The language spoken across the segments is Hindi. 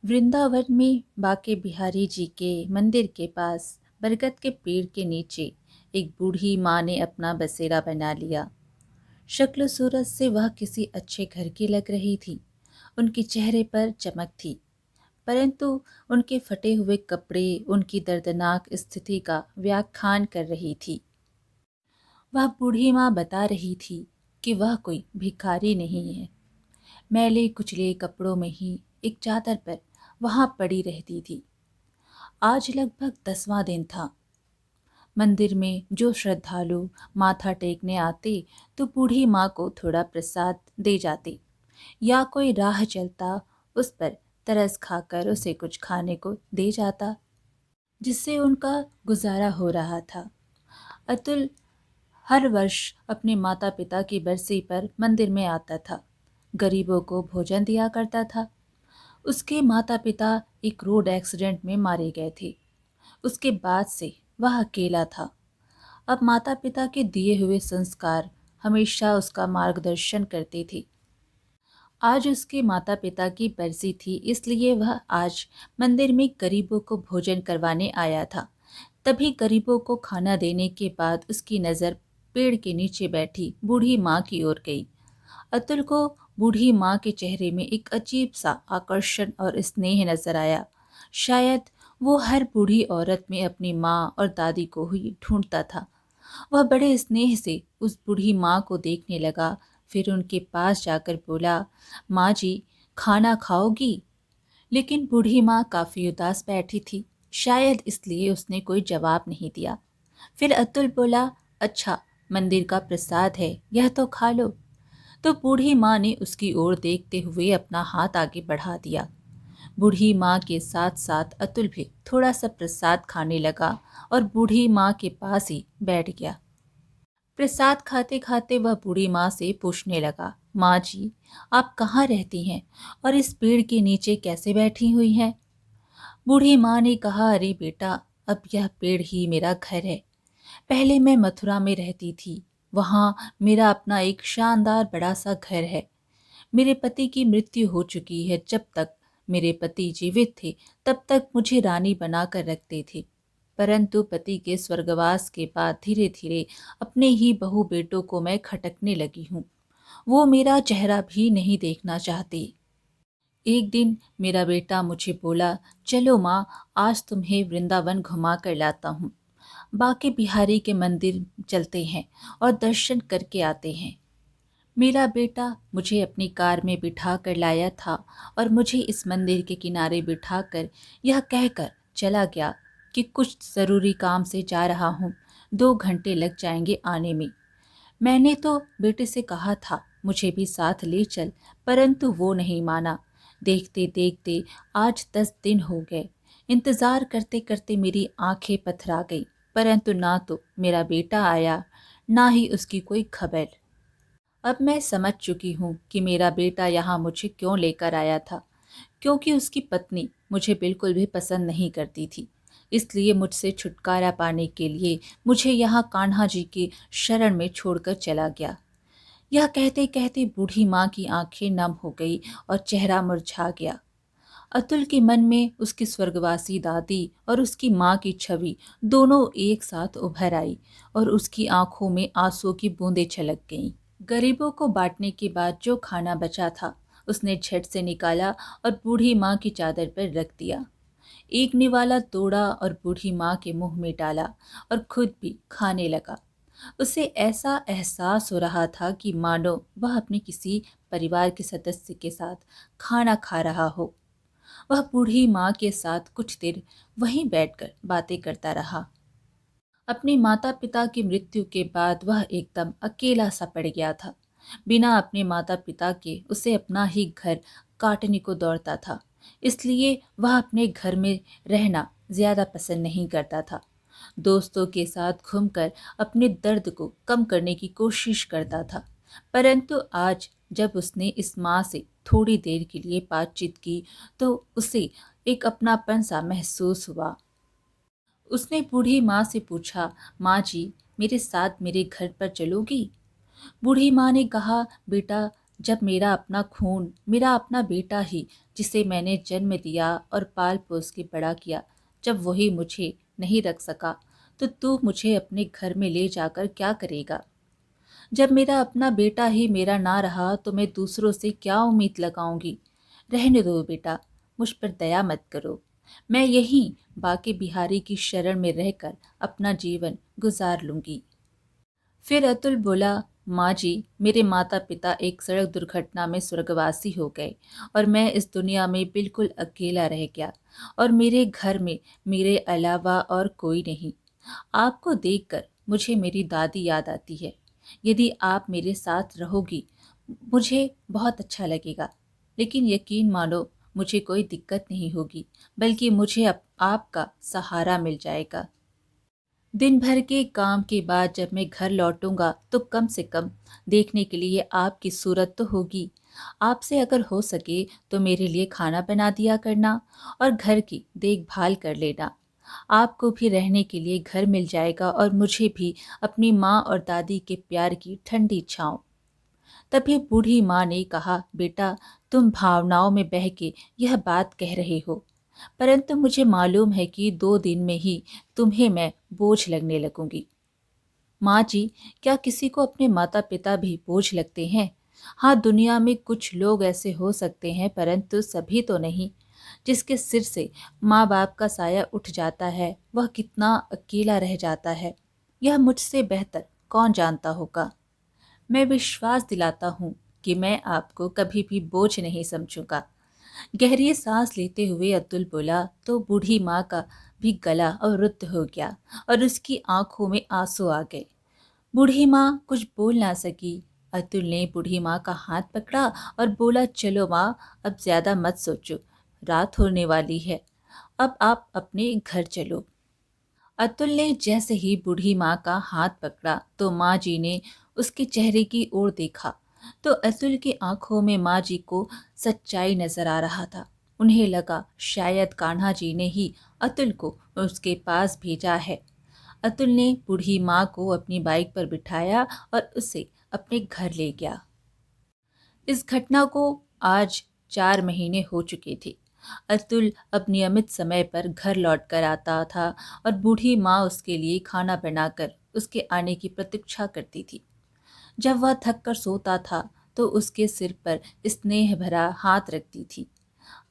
वृंदावन में बाके बिहारी जी के मंदिर के पास बरगद के पेड़ के नीचे एक बूढ़ी माँ ने अपना बसेरा बना लिया। शक्ल सूरत से वह किसी अच्छे घर की लग रही थी। उनके चेहरे पर चमक थी, परंतु उनके फटे हुए कपड़े उनकी दर्दनाक स्थिति का व्याख्यान कर रही थी। वह बूढ़ी माँ बता रही थी कि वह कोई भिखारी नहीं है। मैले कुचले कपड़ों में ही एक चादर पर वहां पड़ी रहती थी। आज लगभग 10वां दिन था। मंदिर में जो श्रद्धालु माथा टेकने आते तो बूढ़ी माँ को थोड़ा प्रसाद दे जाते, या कोई राह चलता उस पर तरस खाकर उसे कुछ खाने को दे जाता, जिससे उनका गुजारा हो रहा था। अतुल हर वर्ष अपने माता पिता की बरसी पर मंदिर में आता था, गरीबों को भोजन दिया करता था। उसके माता पिता एक रोड एक्सीडेंट में मारे गए थे। उसके बाद से वह अकेला था। अब माता पिता के दिए हुए संस्कार हमेशा उसका मार्गदर्शन करते थे। आज उसके माता पिता की बरसी थी, इसलिए वह आज मंदिर में गरीबों को भोजन करवाने आया था। तभी गरीबों को खाना देने के बाद उसकी नज़र पेड़ के नीचे बैठी बूढ़ी माँ की ओर गई। अतुल को बूढ़ी माँ के चेहरे में एक अजीब सा आकर्षण और स्नेह नजर आया। शायद वो हर बूढ़ी औरत में अपनी माँ और दादी को ही ढूंढता था। वह बड़े स्नेह से उस बूढ़ी माँ को देखने लगा, फिर उनके पास जाकर बोला, माँ जी, खाना खाओगी? लेकिन बूढ़ी माँ काफी उदास बैठी थी, शायद इसलिए उसने कोई जवाब नहीं दिया। फिर अतुल बोला, अच्छा, मंदिर का प्रसाद है, यह तो खा लो। तो बूढ़ी माँ ने उसकी ओर देखते हुए अपना हाथ आगे बढ़ा दिया। बूढ़ी माँ के साथ साथ अतुल भी थोड़ा सा प्रसाद खाने लगा और बूढ़ी माँ के पास ही बैठ गया। प्रसाद खाते खाते वह बूढ़ी माँ से पूछने लगा, माँ जी, आप कहाँ रहती हैं और इस पेड़ के नीचे कैसे बैठी हुई हैं? बूढ़ी माँ ने कहा, अरे बेटा, अब यह पेड़ ही मेरा घर है। पहले मैं मथुरा में रहती थी। वहाँ मेरा अपना एक शानदार बड़ा सा घर है। मेरे पति की मृत्यु हो चुकी है। जब तक मेरे पति जीवित थे तब तक मुझे रानी बनाकर रखते थे, परंतु पति के स्वर्गवास के बाद धीरे धीरे अपने ही बहू बेटों को मैं खटकने लगी हूँ। वो मेरा चेहरा भी नहीं देखना चाहते। एक दिन मेरा बेटा मुझे बोला, चलो माँ, आज तुम्हें वृंदावन घुमा कर लाता हूँ। बाके बिहारी के मंदिर चलते हैं और दर्शन करके आते हैं। मेरा बेटा मुझे अपनी कार में बिठा कर लाया था और मुझे इस मंदिर के किनारे बिठाकर यह कहकर चला गया कि कुछ ज़रूरी काम से जा रहा हूँ, 2 घंटे लग जाएंगे आने में। मैंने तो बेटे से कहा था मुझे भी साथ ले चल, परंतु वो नहीं माना। देखते देखते आज 10 दिन हो गए। इंतज़ार करते करते मेरी आंखें पथरा गई, परंतु ना तो मेरा बेटा आया, ना ही उसकी कोई खबर। अब मैं समझ चुकी हूँ कि मेरा बेटा यहाँ मुझे क्यों लेकर आया था, क्योंकि उसकी पत्नी मुझे बिल्कुल भी पसंद नहीं करती थी। इसलिए मुझसे छुटकारा पाने के लिए मुझे यहाँ कान्हा जी की शरण में छोड़कर चला गया। यह कहते कहते बूढ़ी माँ की आंखें नम हो गई और चेहरा मुरझा गया। अतुल के मन में उसकी स्वर्गवासी दादी और उसकी माँ की छवि दोनों एक साथ उभर आई और उसकी आंखों में आंसू की बूंदें छलक गईं। गरीबों को बांटने के बाद जो खाना बचा था उसने झट से निकाला और बूढ़ी माँ की चादर पर रख दिया। एक निवाला तोड़ा और बूढ़ी माँ के मुंह में डाला और खुद भी खाने लगा। उसे ऐसा एहसास हो रहा था कि मानो वह अपने किसी परिवार के सदस्य के साथ खाना खा रहा हो। वह बूढ़ी माँ के साथ कुछ देर वहीं बैठकर बातें करता रहा। अपने माता पिता की मृत्यु के बाद वह एकदम अकेला सा पड़ गया था। बिना अपने माता पिता के उसे अपना ही घर काटने को दौड़ता था, इसलिए वह अपने घर में रहना ज्यादा पसंद नहीं करता था। दोस्तों के साथ घूमकर अपने दर्द को कम करने की कोशिश करता था, परंतु आज जब उसने इस माँ से थोड़ी देर के लिए बातचीत की तो उसे एक अपनापन सा महसूस हुआ। उसने बूढ़ी माँ से पूछा, माँ जी, मेरे साथ मेरे घर पर चलोगी? बूढ़ी माँ ने कहा, बेटा, जब मेरा अपना खून, मेरा अपना बेटा ही, जिसे मैंने जन्म दिया और पाल पोस के बड़ा किया, जब वही मुझे नहीं रख सका, तो तू मुझे अपने घर में ले जाकर क्या करेगा? जब मेरा अपना बेटा ही मेरा ना रहा तो मैं दूसरों से क्या उम्मीद लगाऊंगी? रहने दो बेटा, मुझ पर दया मत करो। मैं यहीं बाके बिहारी की शरण में रहकर अपना जीवन गुजार लूंगी। फिर अतुल बोला, माँ जी, मेरे माता पिता एक सड़क दुर्घटना में स्वर्गवासी हो गए और मैं इस दुनिया में बिल्कुल अकेला रह गया और मेरे घर में मेरे अलावा और कोई नहीं। आपको देखकर मुझे मेरी दादी याद आती है। यदि आप मेरे साथ रहोगी, मुझे बहुत अच्छा लगेगा। लेकिन यकीन मानो, मुझे कोई दिक्कत नहीं होगी, बल्कि मुझे आपका सहारा मिल जाएगा। दिन भर के काम के बाद जब मैं घर लौटूंगा तो कम से कम देखने के लिए आपकी सूरत तो होगी। आपसे अगर हो सके तो मेरे लिए खाना बना दिया करना और घर की देखभाल कर लेना। आपको भी रहने के लिए घर मिल जाएगा और मुझे भी अपनी माँ और दादी के प्यार की ठंडी छाँव। तभी बूढ़ी माँ ने कहा, बेटा, तुम भावनाओं में बह के यह बात कह रहे हो, परंतु मुझे मालूम है कि 2 दिन में ही तुम्हें मैं बोझ लगने लगूंगी। माँ जी, क्या किसी को अपने माता पिता भी बोझ लगते हैं? हाँ, दुनिया में कुछ लोग ऐसे हो सकते हैं, परंतु सभी तो नहीं। जिसके सिर से माँ बाप का साया उठ जाता है, वह कितना अकेला रह जाता है, यह मुझसे बेहतर कौन जानता होगा। मैं विश्वास दिलाता हूँ कि मैं आपको कभी भी बोझ नहीं समझूंगा। गहरी सांस लेते हुए अतुल बोला तो बूढ़ी माँ का भी गला अवरुद्ध हो गया और उसकी आंखों में आंसू आ गए। बूढ़ी माँ कुछ बोल ना सकी। अतुल ने बूढ़ी माँ का हाथ पकड़ा और बोला, चलो माँ, अब ज्यादा मत सोचो, रात होने वाली है, अब आप अपने घर चलो। अतुल ने जैसे ही बूढ़ी माँ का हाथ पकड़ा तो माँ जी ने उसके चेहरे की ओर देखा तो अतुल की आंखों में माँ जी को सच्चाई नजर आ रहा था। उन्हें लगा शायद कान्हा जी ने ही अतुल को उसके पास भेजा है। अतुल ने बूढ़ी माँ को अपनी बाइक पर बिठाया और उसे अपने घर ले गया। इस घटना को आज 4 महीने हो चुके थे। अतुल अब नियमित समय पर घर लौट कर आता था और बूढ़ी माँ उसके लिए खाना बनाकर उसके आने की प्रतीक्षा करती थी। जब वह थक कर सोता था तो उसके सिर पर स्नेह भरा हाथ रखती थी।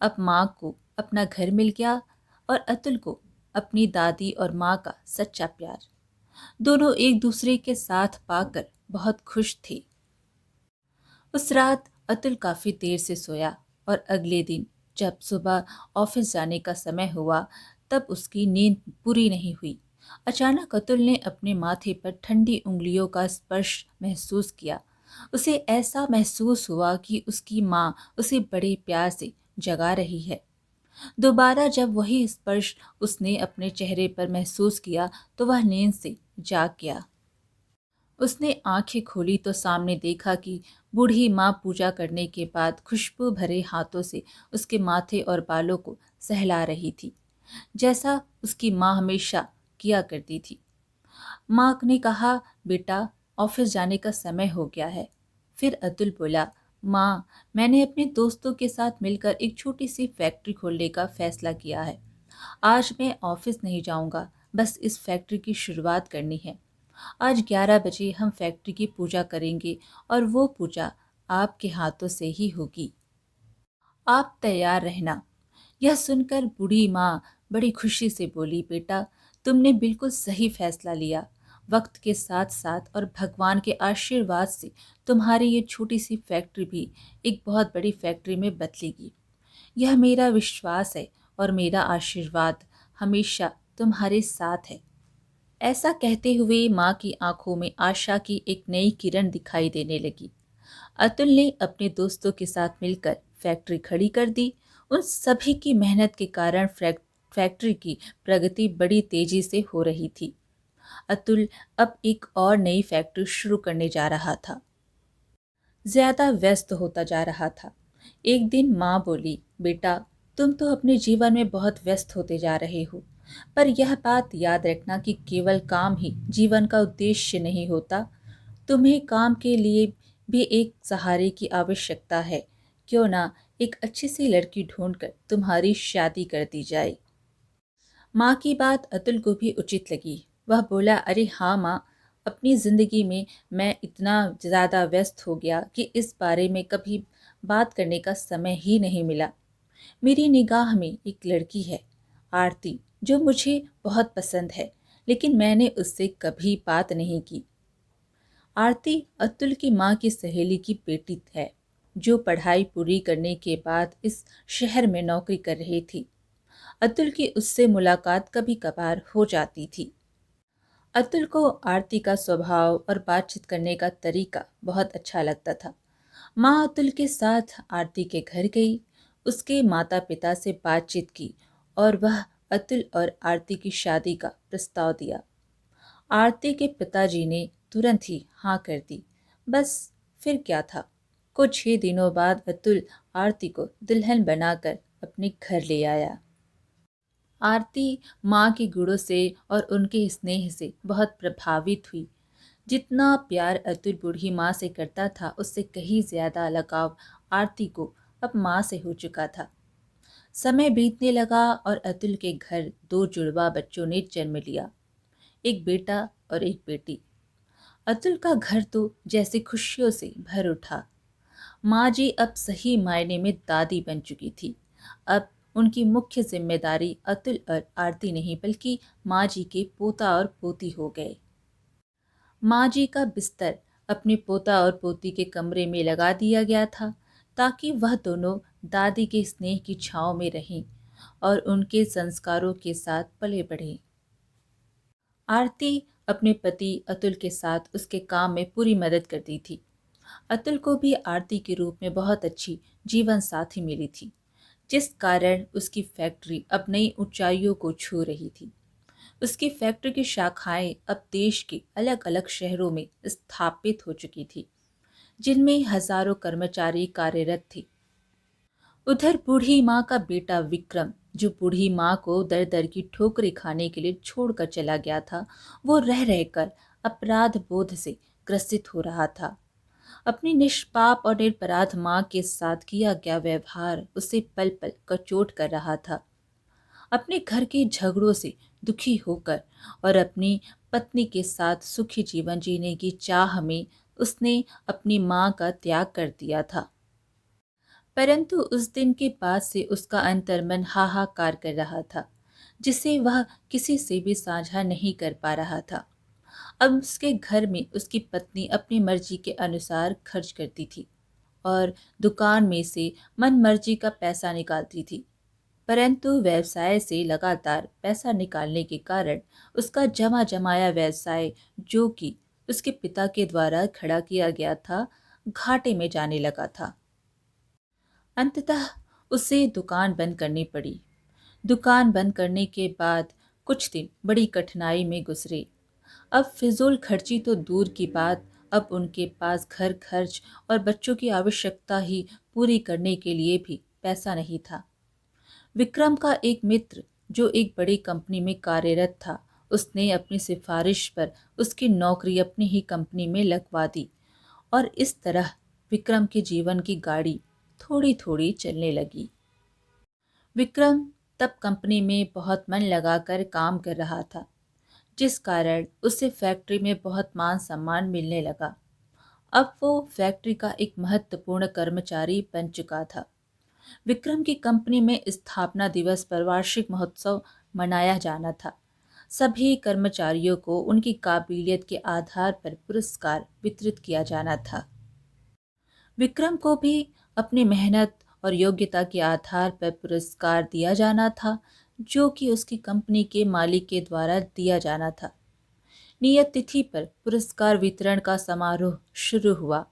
अब माँ को अपना घर मिल गया और अतुल को अपनी दादी और माँ का सच्चा प्यार। दोनों एक दूसरे के साथ पाकर बहुत खुश थे। उस रात अतुल काफी देर से सोया और अगले दिन जब सुबह ऑफिस जाने का समय हुआ तब उसकी नींद पूरी नहीं हुई। अचानक अतुल ने अपने माथे पर ठंडी उंगलियों का स्पर्श महसूस किया। उसे ऐसा महसूस हुआ कि उसकी माँ उसे बड़े प्यार से जगा रही है। दोबारा जब वही स्पर्श उसने अपने चेहरे पर महसूस किया तो वह नींद से जाग गया। उसने आंखें खोली तो सामने देखा कि बूढ़ी माँ पूजा करने के बाद खुशबू भरे हाथों से उसके माथे और बालों को सहला रही थी, जैसा उसकी माँ हमेशा किया करती थी। माँ ने कहा, बेटा, ऑफिस जाने का समय हो गया है। फिर अतुल बोला, माँ, मैंने अपने दोस्तों के साथ मिलकर एक छोटी सी फैक्ट्री खोलने का फैसला किया है। आज मैं ऑफिस नहीं जाऊंगा, बस इस फैक्ट्री की शुरुआत करनी है। आज 11 बजे हम फैक्ट्री की पूजा करेंगे और वो पूजा आपके हाथों से ही होगी। आप तैयार रहना। यह सुनकर बूढ़ी माँ बड़ी खुशी से बोली, बेटा, तुमने बिल्कुल सही फैसला लिया। वक्त के साथ साथ और भगवान के आशीर्वाद से तुम्हारी ये छोटी सी फैक्ट्री भी एक बहुत बड़ी फैक्ट्री में बदलेगी। यह मेरा विश्वास है और मेरा आशीर्वाद हमेशा तुम्हारे साथ है। ऐसा कहते हुए माँ की आंखों में आशा की एक नई किरण दिखाई देने लगी। अतुल ने अपने दोस्तों के साथ मिलकर फैक्ट्री खड़ी कर दी। उन सभी की मेहनत के कारण फैक्ट्री की प्रगति बड़ी तेजी से हो रही थी। अतुल अब एक और नई फैक्ट्री शुरू करने जा रहा था, ज्यादा व्यस्त होता जा रहा था। एक दिन माँ बोली, बेटा, तुम तो अपने जीवन में बहुत व्यस्त होते जा रहे हो, पर यह बात याद रखना कि केवल काम ही जीवन का उद्देश्य नहीं होता। तुम्हें काम के लिए भी एक सहारे की आवश्यकता है। क्यों ना एक अच्छी सी लड़की ढूंढकर तुम्हारी शादी कर दी जाए। माँ की बात अतुल को भी उचित लगी। वह बोला, अरे हाँ माँ, अपनी जिंदगी में मैं इतना ज़्यादा व्यस्त हो गया कि इस बारे में कभी बात करने का समय ही नहीं मिला। मेरी निगाह में एक लड़की है, आरती, जो मुझे बहुत पसंद है, लेकिन मैंने उससे कभी बात नहीं की। आरती अतुल की माँ की सहेली की बेटी है, जो पढ़ाई पूरी करने के बाद इस शहर में नौकरी कर रही थी। अतुल की उससे मुलाकात कभी कभार हो जाती थी। अतुल को आरती का स्वभाव और बातचीत करने का तरीका बहुत अच्छा लगता था। माँ अतुल के साथ आरती के घर गई, उसके माता पिता से बातचीत की और वह अतुल और आरती की शादी का प्रस्ताव दिया। आरती के पिताजी ने तुरंत ही हाँ कर दी। बस फिर क्या था, कुछ ही दिनों बाद अतुल आरती को दुल्हन बनाकर अपने घर ले आया। आरती माँ के गुणों से और उनके स्नेह से बहुत प्रभावित हुई। जितना प्यार अतुल बूढ़ी माँ से करता था, उससे कहीं ज्यादा लगाव आरती को अब माँ से हो चुका था। समय बीतने लगा और अतुल के घर दो जुड़वा बच्चों ने जन्म लिया, एक बेटा और एक बेटी। अतुल का घर तो जैसे खुशियों से भर उठा। माँ जी अब सही मायने में दादी बन चुकी थी। अब उनकी मुख्य जिम्मेदारी अतुल और आरती नहीं बल्कि माँ जी के पोता और पोती हो गए। माँ जी का बिस्तर अपने पोता और पोती के कमरे में लगा दिया गया था, ताकि वह दोनों दादी के स्नेह की छांव में रहें और उनके संस्कारों के साथ पले बढ़े। आरती अपने पति अतुल के साथ उसके काम में पूरी मदद करती थी। अतुल को भी आरती के रूप में बहुत अच्छी जीवन साथी मिली थी, जिस कारण उसकी फैक्ट्री अब नई ऊंचाइयों को छू रही थी। उसकी फैक्ट्री की शाखाएं अब देश के अलग अलग शहरों में स्थापित हो चुकी थी, जिनमें हजारों कर्मचारी कार्यरत थे। उधर बूढ़ी माँ का बेटा विक्रम, जो बूढ़ी माँ को दर दर की ठोकरें खाने के लिए छोड़कर चला गया था, वो रह रहकर अपराध बोध से ग्रसित हो रहा था। अपनी निष्पाप और निरपराध माँ के साथ किया गया व्यवहार उसे पल पल कचोट कर रहा था। अपने घर के झगड़ों से दुखी होकर और अपनी पत्नी के साथ सुखी जीवन जीने की चाह में उसने अपनी माँ का त्याग कर दिया था। परंतु उस दिन के बाद से उसका अंतर्मन हाहाकार कर रहा था, जिसे वह किसी से भी साझा नहीं कर पा रहा था। अब उसके घर में उसकी पत्नी अपनी मर्जी के अनुसार खर्च करती थी और दुकान में से मन मर्जी का पैसा निकालती थी। परंतु व्यवसाय से लगातार पैसा निकालने के कारण उसका जमा जमाया व्यवसाय, जो कि उसके पिता के द्वारा खड़ा किया गया था, घाटे में जाने लगा था। अंततः उसे दुकान बंद करनी पड़ी। दुकान बंद करने के बाद कुछ दिन बड़ी कठिनाई में गुजरे। अब फिजूल खर्ची तो दूर की बात, अब उनके पास घर खर्च और बच्चों की आवश्यकता ही पूरी करने के लिए भी पैसा नहीं था। विक्रम का एक मित्र, जो एक बड़ी कंपनी में कार्यरत था, उसने अपनी सिफारिश पर उसकी नौकरी अपनी ही कंपनी में लगवा दी और इस तरह विक्रम के जीवन की गाड़ी थोड़ी थोड़ी चलने लगी। विक्रम तब कंपनी में बहुत मन लगाकर काम कर रहा था, जिस कारण उसे फैक्ट्री में बहुत मान सम्मान मिलने लगा। अब वो फैक्ट्री का एक महत्वपूर्ण कर्मचारी बन चुका था। विक्रम की कंपनी में स्थापना दिवस पर वार्षिक महोत्सव मनाया जाना था। सभी कर्मचारियों को उनकी काबिलियत के आधार पर पुरस्कार वितरित किया जाना था। विक्रम को भी अपनी मेहनत और योग्यता के आधार पर पुरस्कार दिया जाना था, जो कि उसकी कंपनी के मालिक के द्वारा दिया जाना था। नियत तिथि पर पुरस्कार वितरण का समारोह शुरू हुआ।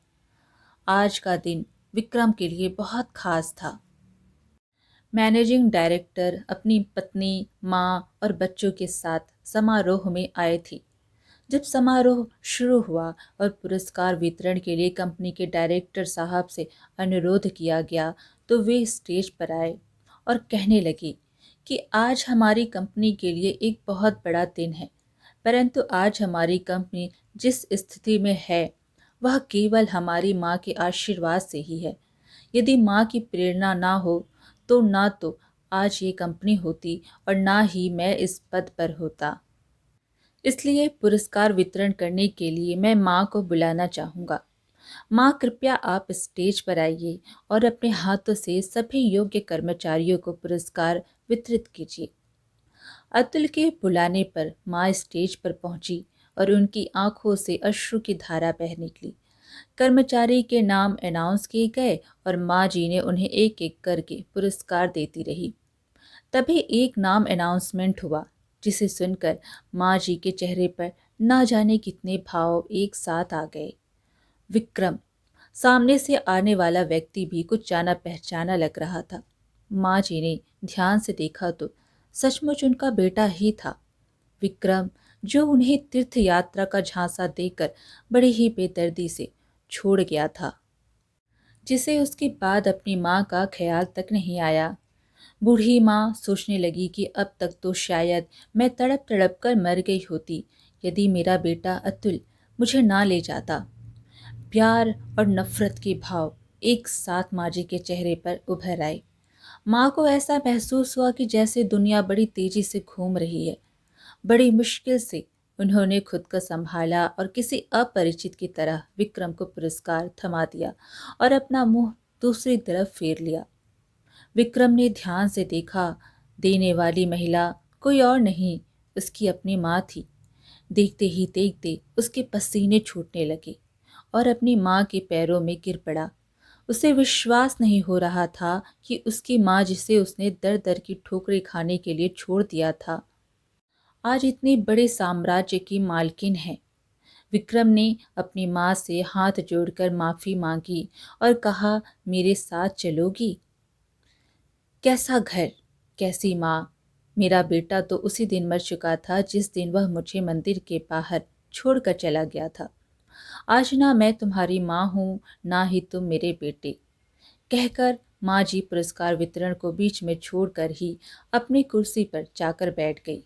आज का दिन विक्रम के लिए बहुत खास था। मैनेजिंग डायरेक्टर अपनी पत्नी, माँ और बच्चों के साथ समारोह में आए थे। जब समारोह शुरू हुआ और पुरस्कार वितरण के लिए कंपनी के डायरेक्टर साहब से अनुरोध किया गया, तो वे स्टेज पर आए और कहने लगे कि आज हमारी कंपनी के लिए एक बहुत बड़ा दिन है, परंतु आज हमारी कंपनी जिस स्थिति में है, वह केवल हमारी माँ के आशीर्वाद से ही है। यदि माँ की प्रेरणा ना हो तो ना तो आज ये कंपनी होती और ना ही मैं इस पद पर होता। इसलिए पुरस्कार वितरण करने के लिए मैं माँ को बुलाना चाहूँगा। माँ, कृपया आप स्टेज पर आइए और अपने हाथों से सभी योग्य कर्मचारियों को पुरस्कार वितरित कीजिए। अतुल के बुलाने पर माँ स्टेज पर पहुंची और उनकी आंखों से अश्रु की धारा बह निकली। कर्मचारी के नाम अनाउंस किए गए और माँ जी ने उन्हें एक एक करके पुरस्कार देती रही। तभी एक नाम अनाउंसमेंट हुआ, जिसे सुनकर माँ जी के चेहरे पर ना जाने कितने भाव एक साथ आ गए। विक्रम। सामने से आने वाला व्यक्ति भी कुछ जाना पहचाना लग रहा था। माँ जी ने ध्यान से देखा तो सचमुच उनका बेटा ही था। विक्रम, जो उन्हें तीर्थ यात्रा का झांसा देकर बड़े ही बेदर्दी से छोड़ गया था, जिसे उसके बाद अपनी माँ का ख्याल तक नहीं आया। बूढ़ी माँ सोचने लगी कि अब तक तो शायद मैं तड़प तड़प कर मर गई होती यदि मेरा बेटा अतुल मुझे ना ले जाता। प्यार और नफरत के भाव एक साथ माँ जी के चेहरे पर उभर आए। माँ को ऐसा महसूस हुआ कि जैसे दुनिया बड़ी तेजी से घूम रही है। बड़ी मुश्किल से उन्होंने खुद को संभाला और किसी अपरिचित की तरह विक्रम को पुरस्कार थमा दिया और अपना मुंह दूसरी तरफ फेर लिया। विक्रम ने ध्यान से देखा, देने वाली महिला कोई और नहीं, उसकी अपनी माँ थी। देखते ही देखते उसके पसीने छूटने लगे और अपनी माँ के पैरों में गिर पड़ा। उसे विश्वास नहीं हो रहा था कि उसकी माँ, जिसे उसने दर दर की ठोकरें खाने के लिए छोड़ दिया था, आज इतने बड़े साम्राज्य की मालकिन है। विक्रम ने अपनी माँ से हाथ जोड़कर माफी मांगी और कहा, मेरे साथ चलोगी? कैसा घर, कैसी माँ। मेरा बेटा तो उसी दिन मर चुका था जिस दिन वह मुझे मंदिर के बाहर छोड़कर चला गया था। आज ना मैं तुम्हारी माँ हूँ, ना ही तुम मेरे बेटे। कहकर माँ जी पुरस्कार वितरण को बीच में छोड़कर ही अपनी कुर्सी पर जाकर बैठ गई।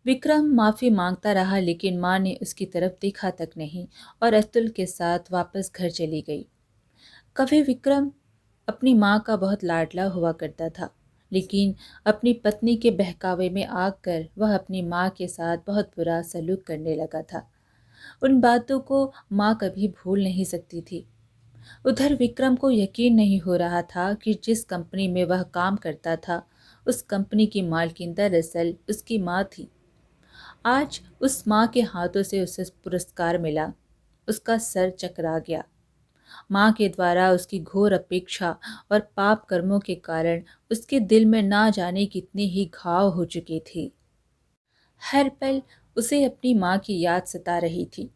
विक्रम माफी मांगता रहा, लेकिन माँ ने उसकी तरफ देखा तक नहीं और अतुल के साथ वापस घर चली गई। कभी विक्रम अपनी माँ का बहुत लाडला हुआ करता था, लेकिन अपनी पत्नी के बहकावे में आकर वह अपनी माँ के साथ बहुत बुरा सलूक करने लगा था। उन बातों को माँ कभी भूल नहीं सकती थी। उधर विक्रम को यकीन नहीं हो रहा था कि जिस कंपनी में वह काम करता था, उस कंपनी की मालकिन दरअसल उसकी माँ थी। आज उस माँ के हाथों से उसे पुरस्कार मिला। उसका सर चकरा गया। माँ के द्वारा उसकी घोर अपेक्षा और पाप कर्मों के कारण उसके दिल में ना जाने कितने ही घाव हो चुके थे। हर पल उसे अपनी माँ की याद सता रही थी।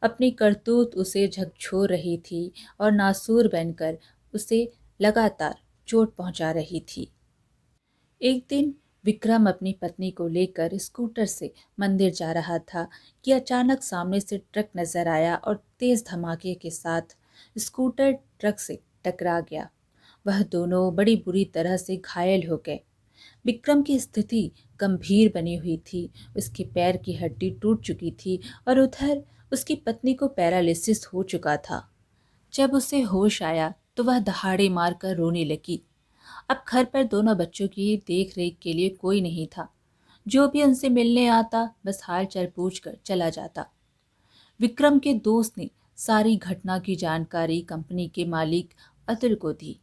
अपनी करतूत उसे झकझोर रही थी और नासूर बनकर उसे लगातार चोट पहुंचा रही थी। एक दिन विक्रम अपनी पत्नी को लेकर स्कूटर से मंदिर जा रहा था कि अचानक सामने से ट्रक नजर आया और तेज धमाके के साथ स्कूटर ट्रक से टकरा गया। वह दोनों बड़ी बुरी तरह से घायल हो गए। विक्रम की स्थिति गंभीर बनी हुई थी। उसके पैर की हड्डी टूट चुकी थी और उधर उसकी पत्नी को पैरालिसिस हो चुका था। जब उसे होश आया तो वह दहाड़े मारकर रोने लगी। अब घर पर दोनों बच्चों की देख रेख के लिए कोई नहीं था। जो भी उनसे मिलने आता बस हाल चाल पूछकर चला जाता। विक्रम के दोस्त ने सारी घटना की जानकारी कंपनी के मालिक अतुल को दी।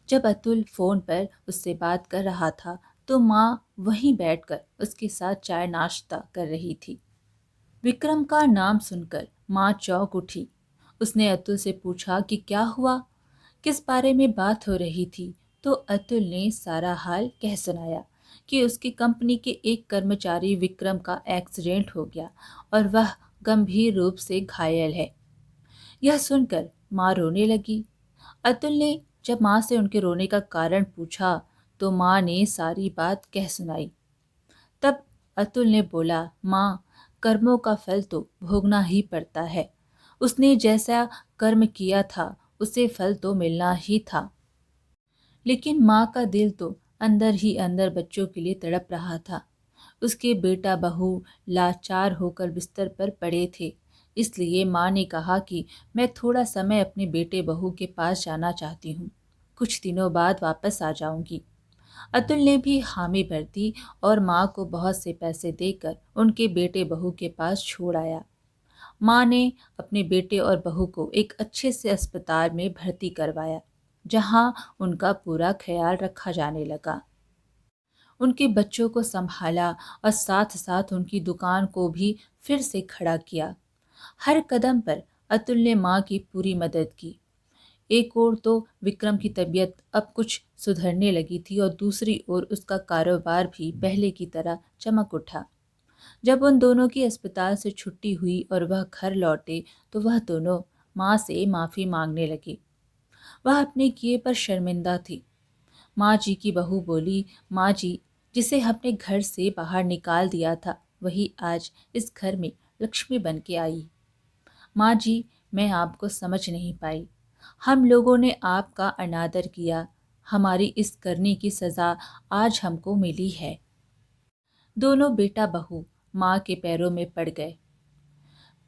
जब अतुल फोन पर उससे बात कर रहा था तो माँ वहीं बैठकर उसके साथ चाय नाश्ता कर रही थी। विक्रम का नाम सुनकर माँ चौंक उठी। उसने अतुल से पूछा कि क्या हुआ, किस बारे में बात हो रही थी। तो अतुल ने सारा हाल कह सुनाया कि उसकी कंपनी के एक कर्मचारी विक्रम का एक्सीडेंट हो गया और वह गंभीर रूप से घायल है। यह सुनकर माँ रोने लगी। अतुल ने जब माँ से उनके रोने का कारण पूछा तो माँ ने सारी बात कह सुनाई। तब अतुल ने बोला, माँ, कर्मों का फल तो भोगना ही पड़ता है। उसने जैसा कर्म किया था उसे फल तो मिलना ही था। लेकिन माँ का दिल तो अंदर ही अंदर बच्चों के लिए तड़प रहा था। उसके बेटा बहू लाचार होकर बिस्तर पर पड़े थे। इसलिए माँ ने कहा कि मैं थोड़ा समय अपने बेटे बहू के पास जाना चाहती हूँ। कुछ दिनों बाद वापस आ जाऊंगी। अतुल ने भी हामी भर दी और माँ को बहुत से पैसे देकर उनके बेटे बहू के पास छोड़ आया। माँ ने अपने बेटे और बहू को एक अच्छे से अस्पताल में भर्ती करवाया, जहाँ उनका पूरा ख्याल रखा जाने लगा। उनके बच्चों को संभाला और साथ साथ उनकी दुकान को भी फिर से खड़ा किया। हर कदम पर अतुल ने माँ की पूरी मदद की। एक ओर तो विक्रम की तबीयत अब कुछ सुधरने लगी थी और दूसरी ओर उसका कारोबार भी पहले की तरह चमक उठा। जब उन दोनों की अस्पताल से छुट्टी हुई और वह घर लौटे तो वह दोनों माँ से माफ़ी मांगने लगे। वह अपने किए पर शर्मिंदा थी। माँ जी की बहू बोली, माँ जी, जिसे हमने घर से बाहर निकाल दिया था वही आज इस घर में लक्ष्मी बन के आई। माँ जी, मैं आपको समझ नहीं पाई। हम लोगों ने आपका अनादर किया। हमारी इस करने की सज़ा आज हमको मिली है। दोनों बेटा बहू माँ के पैरों में पड़ गए।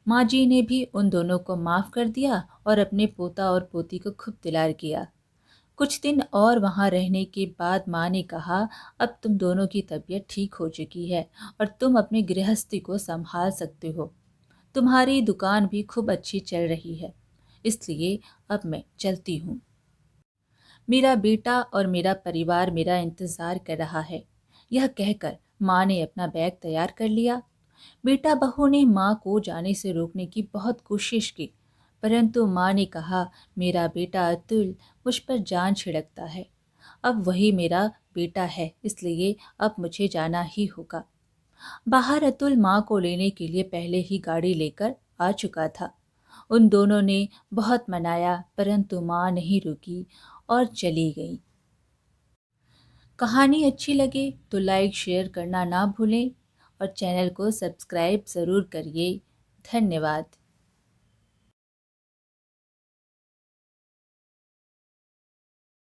माँ जी ने भी उन दोनों को माफ़ कर दिया और अपने पोता और पोती को खूब दुलार किया। कुछ दिन और वहाँ रहने के बाद माँ ने कहा, अब तुम दोनों की तबीयत ठीक हो चुकी है और तुम अपनी गृहस्थी को संभाल सकते हो। तुम्हारी दुकान भी खूब अच्छी चल रही है, इसलिए अब मैं चलती हूँ। मेरा बेटा और मेरा परिवार मेरा इंतज़ार कर रहा है। यह कहकर माँ ने अपना बैग तैयार कर लिया। बेटा बहू ने माँ को जाने से रोकने की बहुत कोशिश की, परंतु माँ ने कहा, मेरा बेटा अतुल मुझ पर जान छिड़कता है। अब वही मेरा बेटा है, इसलिए अब मुझे जाना ही होगा। बाहर अतुल माँ को लेने के लिए पहले ही गाड़ी लेकर आ चुका था। उन दोनों ने बहुत मनाया, परंतु माँ नहीं रुकी और चली गई। कहानी अच्छी लगे तो लाइक शेयर करना ना भूलें और चैनल को सब्सक्राइब ज़रूर करिए। धन्यवाद।